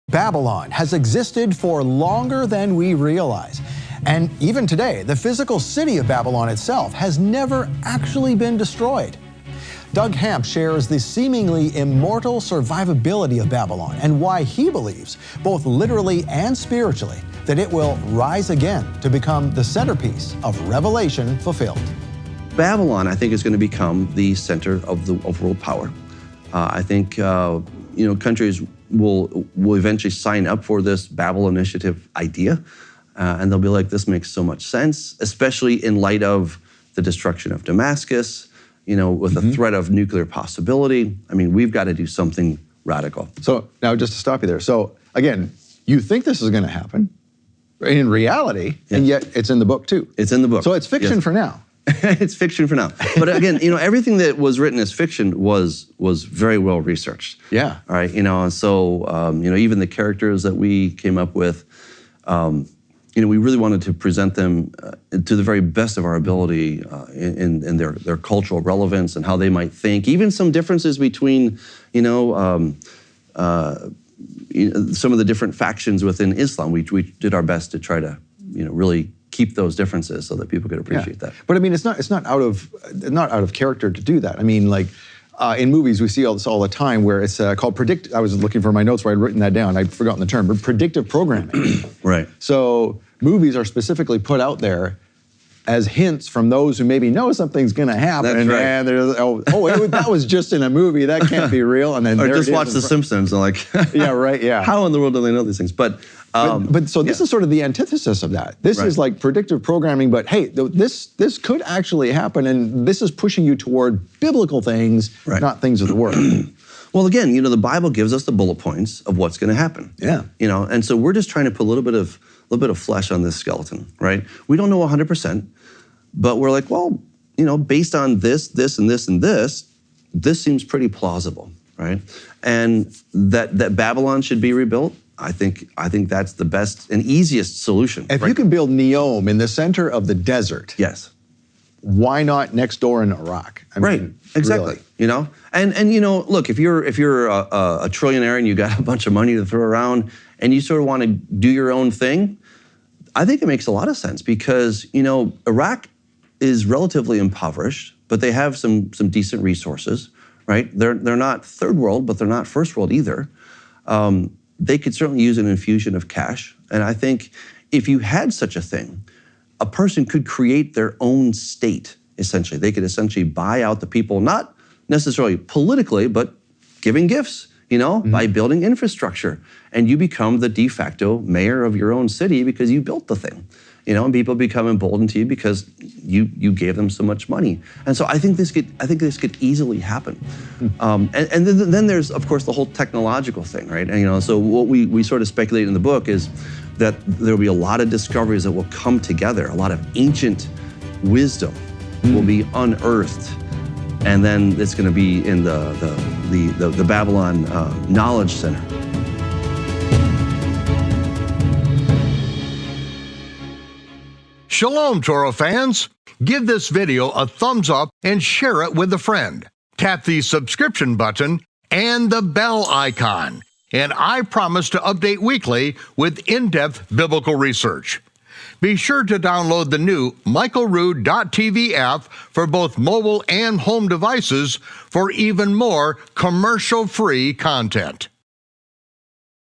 Babylon has existed for longer than we realize. And even today, the physical city of Babylon itself has never actually been destroyed. Doug Hamp shares the seemingly immortal survivability of Babylon and why he believes, both literally and spiritually, that it will rise again to become the centerpiece of Revelation fulfilled. Babylon, I think, is going to become the center of world power. I think countries will eventually sign up for this Babel initiative idea, and they'll be like, this makes so much sense, especially in light of the destruction of Damascus, with the threat of nuclear possibility. I mean, we've got to do something radical. So now, just to stop you there. So again, you think this is going to happen in reality, and yet it's in the book too. It's in the book. So it's fiction for now. It's fiction for now. But again, everything that was written as fiction was very well researched. Yeah. All right. And so even the characters that we came up with, we really wanted to present them to the very best of our ability in their cultural relevance and how they might think. Even some differences between, some of the different factions within Islam. We did our best to try to, really keep those differences so that people could appreciate that. But I mean, it's not out of character to do that. I mean, like in movies, we see all this all the time where it's called I was looking for my notes where I'd written that down. I'd forgotten the term, but predictive programming. Right. So movies are specifically put out there as hints from those who maybe know something's going to happen. That's right. And that was just in a movie. That can't be real. And then or just watch The Simpsons and like, yeah, right, yeah. How in the world do they know these things? But so this is sort of the antithesis of that. This is like predictive programming, but hey, this could actually happen, and this is pushing you toward biblical things, not things of the world. Well, again, the Bible gives us the bullet points of what's going to happen. Yeah. And so we're just trying to put a little bit of flesh on this skeleton, right? We don't know 100%, but we're like, well, based on this, and this, and this seems pretty plausible, right? And that Babylon should be rebuilt. I think that's the best and easiest solution. If you can build Neom in the center of the desert, yes, why not next door in Iraq? I mean, exactly. Really. And look, if you're a trillionaire and you got a bunch of money to throw around and you sort of want to do your own thing, I think it makes a lot of sense because Iraq is relatively impoverished, but they have some decent resources, right? They're not third world, but they're not first world either. They could certainly use an infusion of cash. And I think if you had such a thing, a person could create their own state, essentially. They could essentially buy out the people, not necessarily politically, but giving gifts, by building infrastructure. And you become the de facto mayor of your own city because you built the thing. And people become emboldened to you because you gave them so much money. And so I think this could easily happen. And then there's, of course, the whole technological thing, right? And so what we sort of speculate in the book is that there'll be a lot of discoveries that will come together. A lot of ancient wisdom will be unearthed. And then it's going to be in the Babylon Knowledge Center. Shalom, Torah fans. Give this video a thumbs up and share it with a friend. Tap the subscription button and the bell icon. And I promise to update weekly with in-depth biblical research. Be sure to download the new michaelrood.tv app for both mobile and home devices for even more commercial-free content.